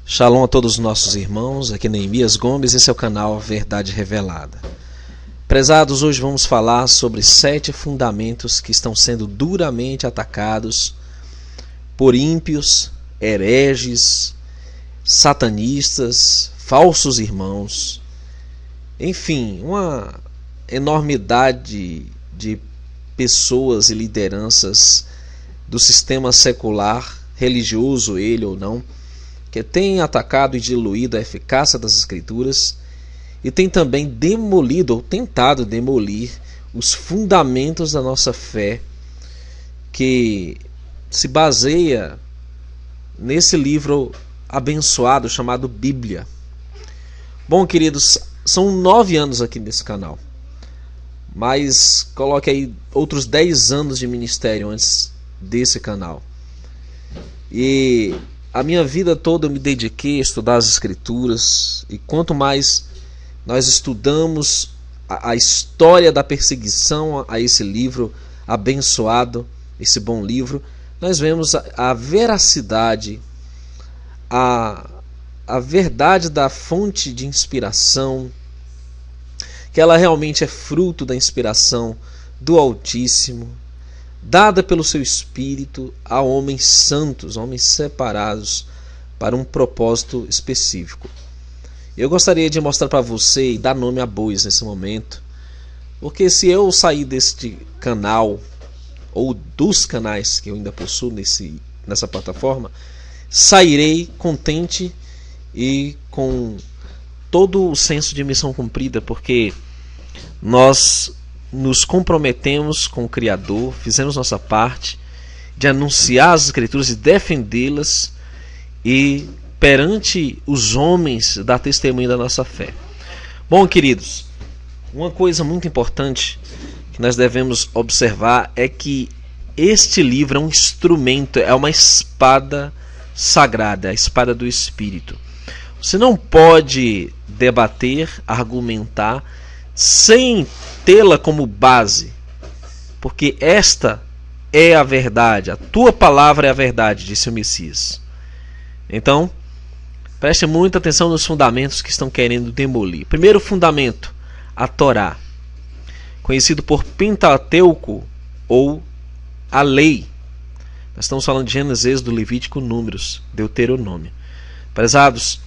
Shalom a todos os nossos irmãos, aqui Neemias Gomes, esse é o canal Verdade Revelada. Prezados, hoje vamos falar sobre 7 fundamentos que estão sendo duramente atacados por ímpios, hereges, satanistas, falsos irmãos, enfim, uma enormidade de pessoas e lideranças do sistema secular, religioso ele ou não, que tem atacado e diluído a eficácia das Escrituras e tem também demolido ou tentado demolir os fundamentos da nossa fé, que se baseia nesse livro abençoado chamado Bíblia. Bom, queridos, são 9 anos aqui nesse canal, mas coloque aí outros 10 anos de ministério antes desse canal. E a minha vida toda eu me dediquei a estudar as Escrituras, e quanto mais nós estudamos a história da perseguição a esse livro abençoado, esse bom livro, nós vemos a veracidade, a verdade da fonte de inspiração, que ela realmente é fruto da inspiração do Altíssimo, dada pelo seu Espírito a homens santos, homens separados para um propósito específico. Eu gostaria de mostrar para você e dar nome a bois nesse momento, porque se eu sair deste canal, ou dos canais que eu ainda possuo nessa plataforma, sairei contente e com todo o senso de missão cumprida, porque nós nos comprometemos com o Criador, fizemos nossa parte de anunciar as Escrituras e defendê-las, e perante os homens dar testemunho da nossa fé. Bom, queridos, uma coisa muito importante que nós devemos observar é que este livro é um instrumento, é uma espada sagrada, a espada do Espírito. Você não pode debater, argumentar sem tê-la como base, porque esta é a verdade, a tua palavra é a verdade, disse o Messias. Então, preste muita atenção nos fundamentos que estão querendo demolir. Primeiro fundamento, a Torá, conhecido por Pentateuco ou a lei. Nós estamos falando de Gênesis, Êxodo, Levítico, Números, Deuteronômio. Prezados,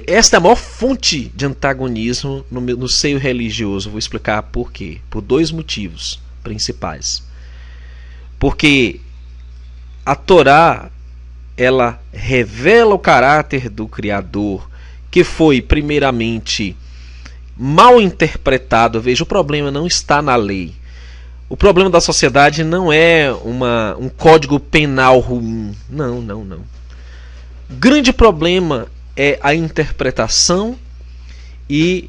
esta é a maior fonte de antagonismo no seio religioso. Vou explicar por quê. Por 2 motivos principais. Porque a Torá, ela revela o caráter do Criador, que foi primeiramente mal interpretado. Veja, o problema não está na lei. O problema da sociedade não é um código penal ruim. Não. O grande problema é a interpretação e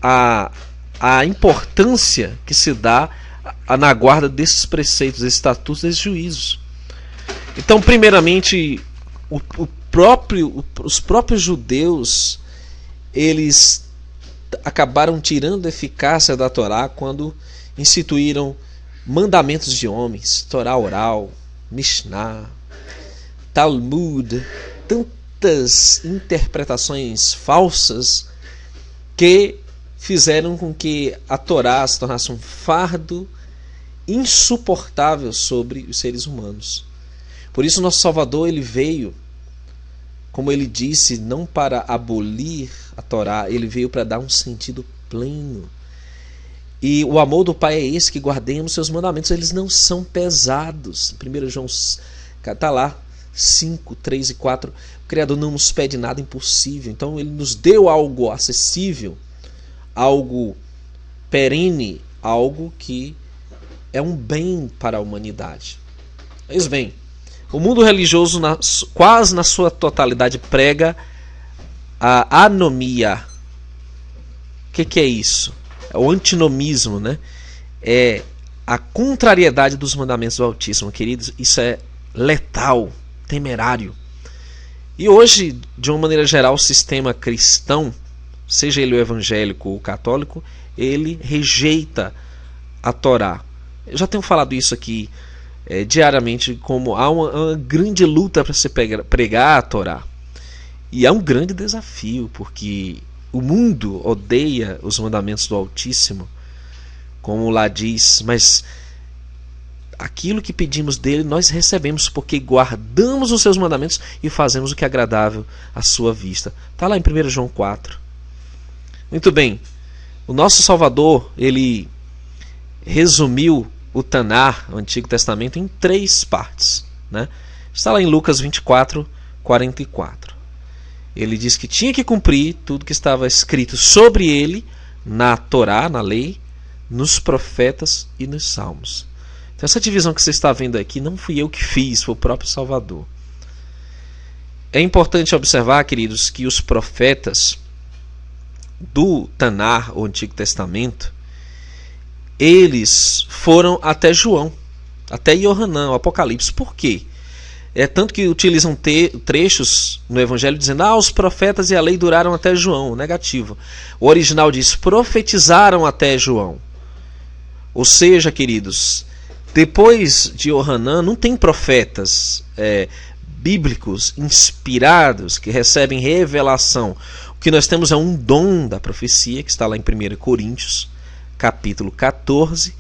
a importância que se dá na guarda desses preceitos, desses estatutos, desses juízos. Então, primeiramente, os próprios judeus, eles acabaram tirando a eficácia da Torá quando instituíram mandamentos de homens, Torá oral, Mishnah, Talmud, tantas interpretações falsas que fizeram com que a Torá se tornasse um fardo insuportável sobre os seres humanos. Por isso nosso Salvador, ele veio, como ele disse, não para abolir a Torá, ele veio para dar um sentido pleno. E o amor do Pai é esse, que guardemos seus mandamentos. Eles não são pesados. 1 João está lá, 5, 3 e 4. O Criador não nos pede nada impossível. Então ele nos deu algo acessível, algo perene, algo que é um bem para a humanidade. Pois bem, o mundo religioso, quase na sua totalidade, prega a anomia. O que é isso? É o antinomismo, né? É a contrariedade dos mandamentos do Altíssimo, queridos. Isso é letal, temerário. E hoje, de uma maneira geral, o sistema cristão, seja ele o evangélico ou o católico, ele rejeita a Torá. Eu já tenho falado isso aqui diariamente, como há uma grande luta para se pregar a Torá. E é um grande desafio, porque o mundo odeia os mandamentos do Altíssimo, como lá diz, mas aquilo que pedimos dele nós recebemos, porque guardamos os seus mandamentos e fazemos o que é agradável à sua vista. Está lá em 1 João 4. Muito bem, o nosso Salvador, ele resumiu o Tanar, o Antigo Testamento, em 3 partes, né? Está lá em Lucas 24, 44. Ele diz que tinha que cumprir tudo que estava escrito sobre ele na Torá, na lei, nos profetas e nos salmos. Então essa divisão que você está vendo aqui não fui eu que fiz, foi o próprio Salvador. É importante observar, queridos, que os profetas do Tanar, o Antigo Testamento, eles foram até João, até Yohanan, o Apocalipse. Por quê? Tanto que utilizam trechos no Evangelho dizendo: os profetas e a lei duraram até João. Negativo. O original diz: profetizaram até João. Ou seja, queridos, depois de Yohanan não tem profetas bíblicos inspirados que recebem revelação. O que nós temos é um dom da profecia, que está lá em 1 Coríntios capítulo 14,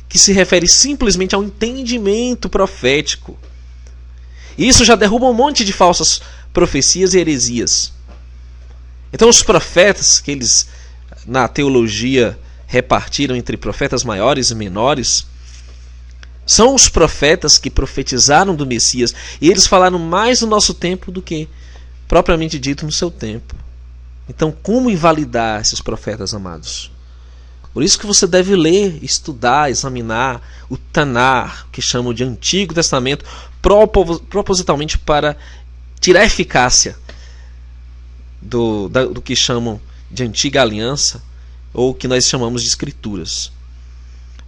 que se refere simplesmente ao entendimento profético. Isso já derruba um monte de falsas profecias e heresias. Então os profetas, que eles na teologia repartiram entre profetas maiores e menores, são os profetas que profetizaram do Messias, e eles falaram mais no nosso tempo do que propriamente dito no seu tempo. Então como invalidar esses profetas amados? Por isso que você deve ler, estudar, examinar o Tanar, que chamam de Antigo Testamento, propositalmente para tirar a eficácia do que chamam de Antiga Aliança, ou que nós chamamos de Escrituras.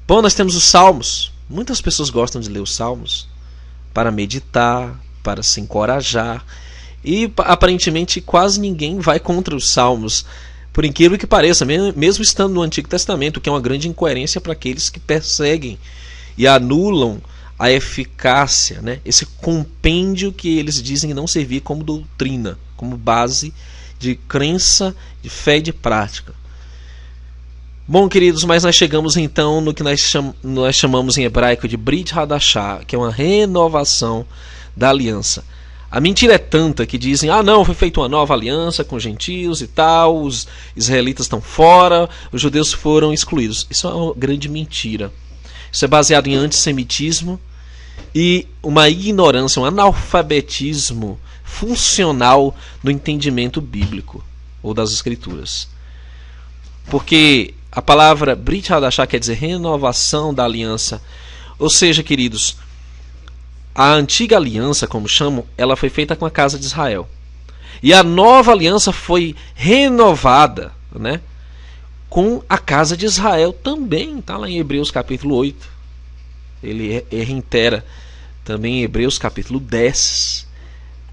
Bom, nós temos os Salmos. Muitas pessoas gostam de ler os Salmos para meditar, para se encorajar, e aparentemente quase ninguém vai contra os Salmos, por incrível que pareça, mesmo estando no Antigo Testamento, o que é uma grande incoerência para aqueles que perseguem e anulam a eficácia, né? Esse compêndio que eles dizem não servir como doutrina, como base de crença, de fé e de prática. Bom, queridos, mas nós chegamos então no que nós chamamos em hebraico de Brit Hadashah, que é uma renovação da aliança. A mentira é tanta que dizem: não, foi feita uma nova aliança com os gentios e tal, os israelitas estão fora, os judeus foram excluídos. Isso é uma grande mentira. Isso é baseado em antissemitismo e uma ignorância, um analfabetismo funcional do entendimento bíblico ou das Escrituras. Porque a palavra Brit Hadashah quer dizer renovação da aliança. Ou seja, queridos, a antiga aliança, como chamam, ela foi feita com a casa de Israel. E a nova aliança foi renovada, né, com a casa de Israel também. Está lá em Hebreus capítulo 8. Ele reitera também em Hebreus capítulo 10.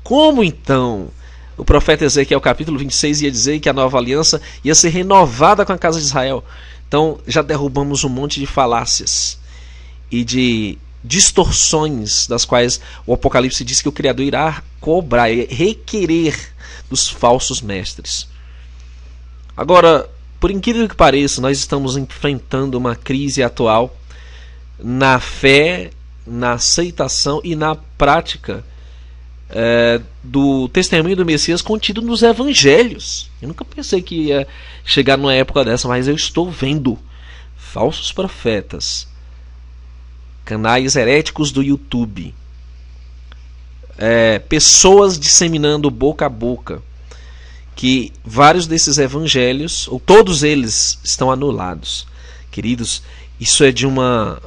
Como então o profeta Ezequiel capítulo 26 ia dizer que a nova aliança ia ser renovada com a casa de Israel? Então já derrubamos um monte de falácias e de distorções das quais o Apocalipse diz que o Criador irá cobrar, requerer dos falsos mestres. Agora, por incrível que pareça, nós estamos enfrentando uma crise atual na fé, na aceitação e na prática do testemunho do Messias contido nos evangelhos. Eu nunca pensei que ia chegar numa época dessa, mas eu estou vendo falsos profetas, canais heréticos do YouTube, pessoas disseminando boca a boca que vários desses evangelhos, ou todos eles, estão anulados. Queridos, isso é de uma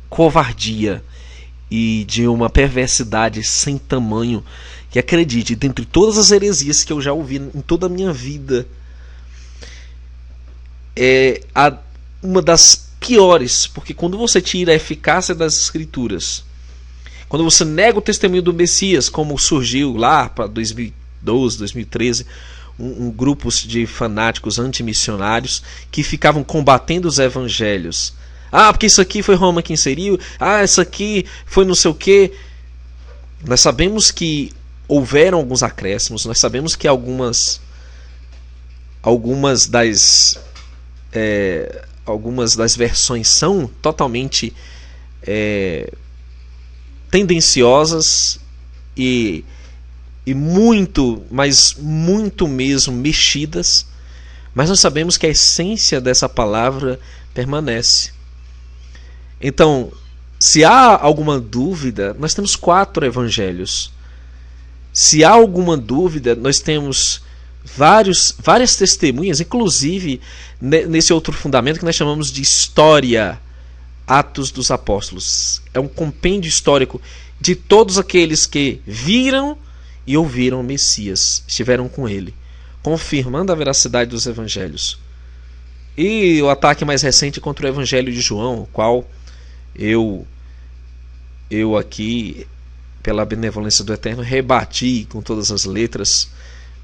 covardia e de uma perversidade sem tamanho, que, acredite, dentre todas as heresias que eu já ouvi em toda a minha vida, é uma das piores, porque quando você tira a eficácia das Escrituras, quando você nega o testemunho do Messias, como surgiu lá para 2012, 2013, grupos de fanáticos antimissionários que ficavam combatendo os evangelhos Ah, porque isso aqui foi Roma que inseriu. Ah, isso aqui foi não sei o quê. Nós sabemos que houveram alguns acréscimos. Nós sabemos que algumas das versões são totalmente tendenciosas e muito, mas muito mesmo mexidas, mas nós sabemos que a essência dessa palavra permanece. Então, se há alguma dúvida, nós temos 4 evangelhos. Se há alguma dúvida, nós temos várias testemunhas, inclusive nesse outro fundamento que nós chamamos de história, Atos dos Apóstolos. É um compêndio histórico de todos aqueles que viram e ouviram o Messias, estiveram com ele, confirmando a veracidade dos evangelhos. E o ataque mais recente contra o evangelho de João, o qual eu aqui, pela benevolência do Eterno, rebati com todas as letras,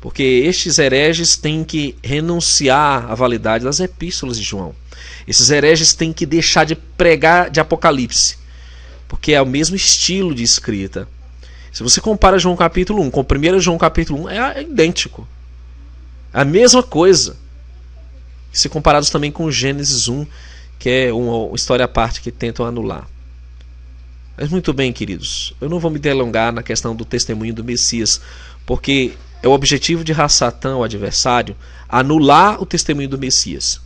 porque estes hereges têm que renunciar à validade das epístolas de João. Esses hereges têm que deixar de pregar de Apocalipse, porque é o mesmo estilo de escrita. Se você compara João capítulo 1 com 1 João capítulo 1, é idêntico. É a mesma coisa. Se comparados também com Gênesis 1, que é uma história à parte que tentam anular. Mas muito bem, queridos, eu não vou me delongar na questão do testemunho do Messias, porque é o objetivo de Satã, o adversário, anular o testemunho do Messias.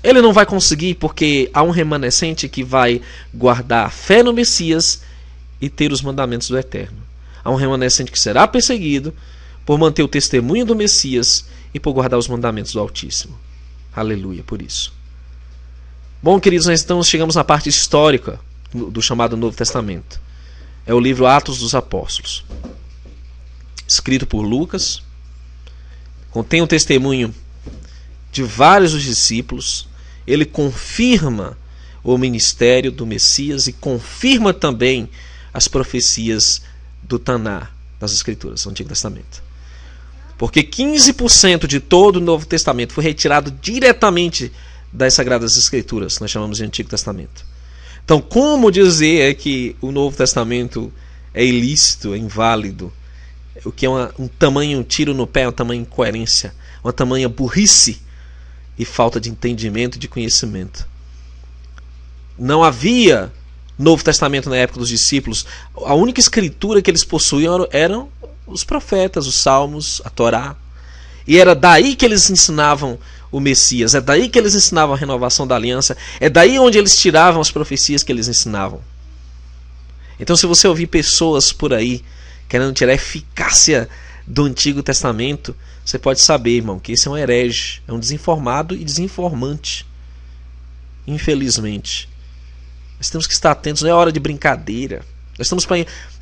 Ele não vai conseguir, porque há um remanescente que vai guardar a fé no Messias e ter os mandamentos do Eterno. Há um remanescente que será perseguido por manter o testemunho do Messias e por guardar os mandamentos do Altíssimo. Aleluia por isso. Bom, queridos, nós então chegamos na parte histórica do chamado Novo Testamento. É o livro Atos dos Apóstolos, escrito por Lucas. Contém o testemunho de vários dos discípulos. Ele confirma o ministério do Messias e confirma também as profecias do Taná das Escrituras, do Antigo Testamento. Porque 15% de todo o Novo Testamento foi retirado diretamente das Sagradas Escrituras, nós chamamos de Antigo Testamento. Então, como dizer que o Novo Testamento é ilícito, é inválido? O que é um tamanho tiro no pé, uma tamanha incoerência, uma tamanha burrice e falta de entendimento e de conhecimento. Não havia Novo Testamento na época dos discípulos. A única escritura que eles possuíam eram os profetas, os salmos, a Torá. E era daí que eles ensinavam o Messias, é daí que eles ensinavam a renovação da aliança, é daí onde eles tiravam as profecias que eles ensinavam. Então, se você ouvir pessoas por aí querendo tirar a eficácia do Antigo Testamento, você pode saber, irmão, que esse é um herege, é um desinformado e desinformante. Infelizmente. Nós temos que estar atentos, não é hora de brincadeira. Nós estamos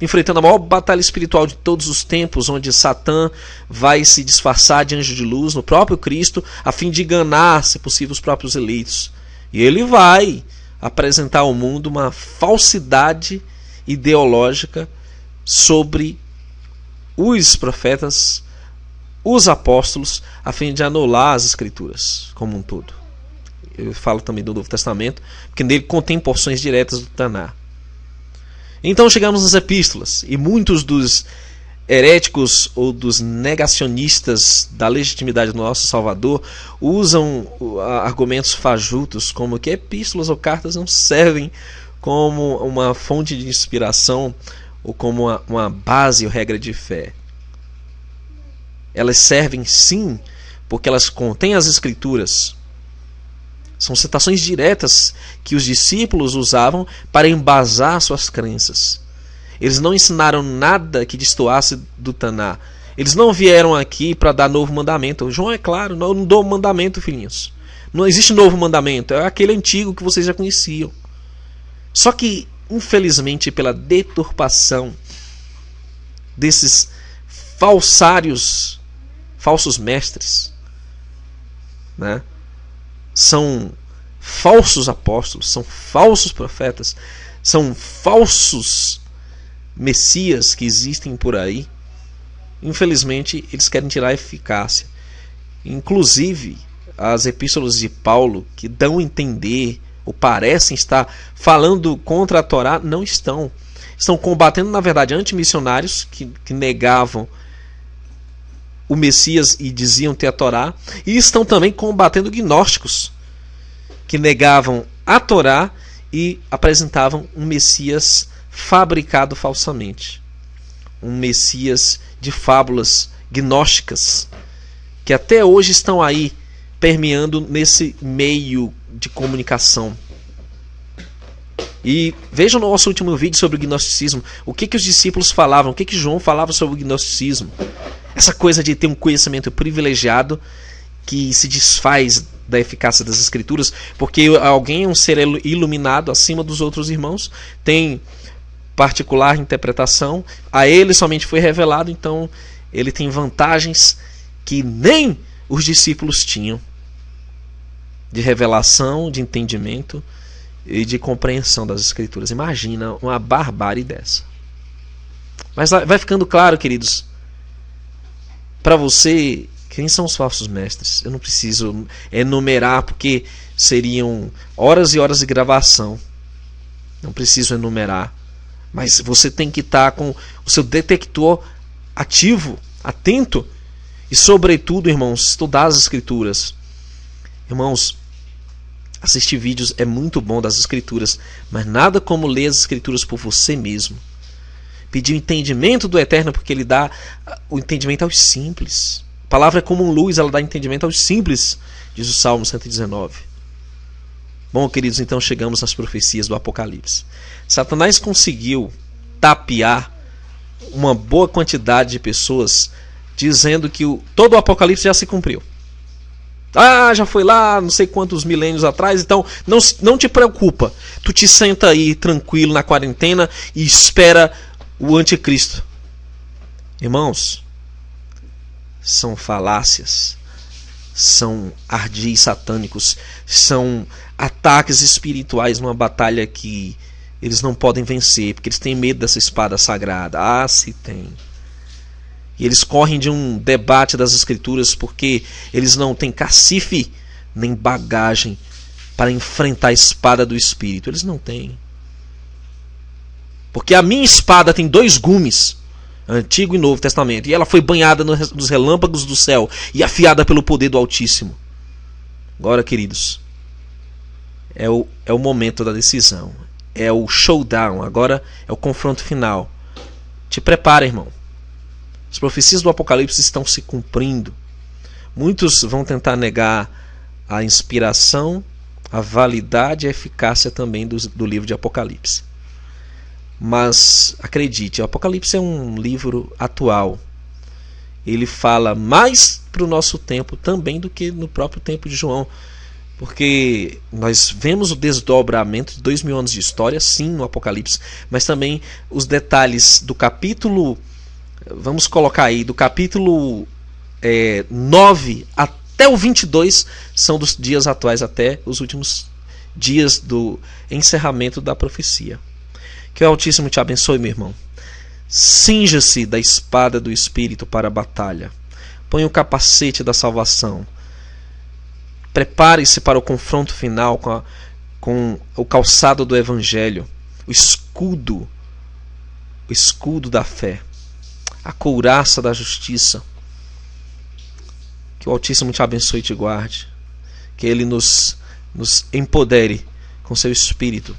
enfrentando a maior batalha espiritual de todos os tempos, onde Satã vai se disfarçar de anjo de luz no próprio Cristo, a fim de enganar, se possível, os próprios eleitos. E ele vai apresentar ao mundo uma falsidade ideológica sobre os profetas, os apóstolos, a fim de anular as Escrituras como um todo. Eu falo também do Novo Testamento, porque nele contém porções diretas do Taná. Então chegamos nas epístolas, e muitos dos heréticos ou dos negacionistas da legitimidade do nosso Salvador usam argumentos fajutos, como que epístolas ou cartas não servem como uma fonte de inspiração ou como uma base ou regra de fé. Elas servem sim, porque elas contêm as Escrituras. São citações diretas que os discípulos usavam para embasar suas crenças. Eles não ensinaram nada que destoasse do Taná. Eles não vieram aqui para dar novo mandamento. João é claro, não dou mandamento, filhinhos. Não existe novo mandamento, é aquele antigo que vocês já conheciam. Só que, infelizmente, pela deturpação desses falsários, falsos mestres, né? São falsos apóstolos, são falsos profetas, são falsos messias que existem por aí. Infelizmente, eles querem tirar a eficácia. Inclusive, as epístolas de Paulo, que dão a entender ou parecem estar falando contra a Torá, não estão. Estão combatendo, na verdade, antimissionários que negavam o Messias e diziam ter a Torá, e estão também combatendo gnósticos que negavam a Torá e apresentavam um Messias fabricado falsamente, um Messias de fábulas gnósticas que até hoje estão aí permeando nesse meio de comunicação. E veja o nosso último vídeo sobre o gnosticismo, o que os discípulos falavam, o que João falava sobre o gnosticismo. Essa coisa de ter um conhecimento privilegiado que se desfaz da eficácia das Escrituras, porque alguém é um ser iluminado acima dos outros irmãos, tem particular interpretação, a ele somente foi revelado, então ele tem vantagens que nem os discípulos tinham, de revelação, de entendimento e de compreensão das Escrituras. Imagina uma barbárie dessa. Mas vai ficando claro, queridos, para você, quem são os falsos mestres? Eu não preciso enumerar, porque seriam horas e horas de gravação. Não preciso enumerar. Mas você tem que estar com o seu detector ativo, atento. E sobretudo, irmãos, estudar as Escrituras. Irmãos, assistir vídeos é muito bom das Escrituras, mas nada como ler as Escrituras por você mesmo. Pedir o entendimento do Eterno, porque Ele dá o entendimento aos simples. A palavra é como luz, ela dá entendimento aos simples, diz o Salmo 119. Bom, queridos, então chegamos às profecias do Apocalipse. Satanás conseguiu tapear uma boa quantidade de pessoas dizendo que todo o Apocalipse já se cumpriu. Já foi lá não sei quantos milênios atrás, então não te preocupa. Tu te senta aí tranquilo na quarentena e espera o anticristo. Irmãos, são falácias, são ardis satânicos, são ataques espirituais numa batalha que eles não podem vencer, porque eles têm medo dessa espada sagrada. Se tem. E eles correm de um debate das Escrituras porque eles não têm cacife nem bagagem para enfrentar a espada do Espírito. Eles não têm. Porque a minha espada tem 2 gumes, Antigo e Novo Testamento, e ela foi banhada nos relâmpagos do céu e afiada pelo poder do Altíssimo. Agora, queridos, é o momento da decisão. É o showdown. Agora é o confronto final. Te prepara, irmão. As profecias do Apocalipse estão se cumprindo. Muitos vão tentar negar a inspiração, a validade e a eficácia também do livro de Apocalipse. Mas acredite, o Apocalipse é um livro atual. Ele fala mais para o nosso tempo também do que no próprio tempo de João. Porque nós vemos o desdobramento de 2000 anos de história, sim, no Apocalipse. Mas também os detalhes do capítulo, vamos colocar aí, do capítulo 9 até o 22, são dos dias atuais até os últimos dias do encerramento da profecia. Que o Altíssimo te abençoe, meu irmão. Cinja-se da espada do Espírito para a batalha. Põe o capacete da salvação. Prepare-se para o confronto final com o calçado do Evangelho. O escudo da fé. A couraça da justiça. Que o Altíssimo te abençoe e te guarde. Que Ele nos empodere com seu Espírito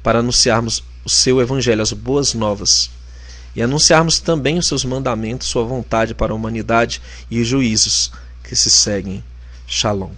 para anunciarmos o seu Evangelho, as boas novas, e anunciarmos também os seus mandamentos, sua vontade para a humanidade e os juízos que se seguem. Shalom.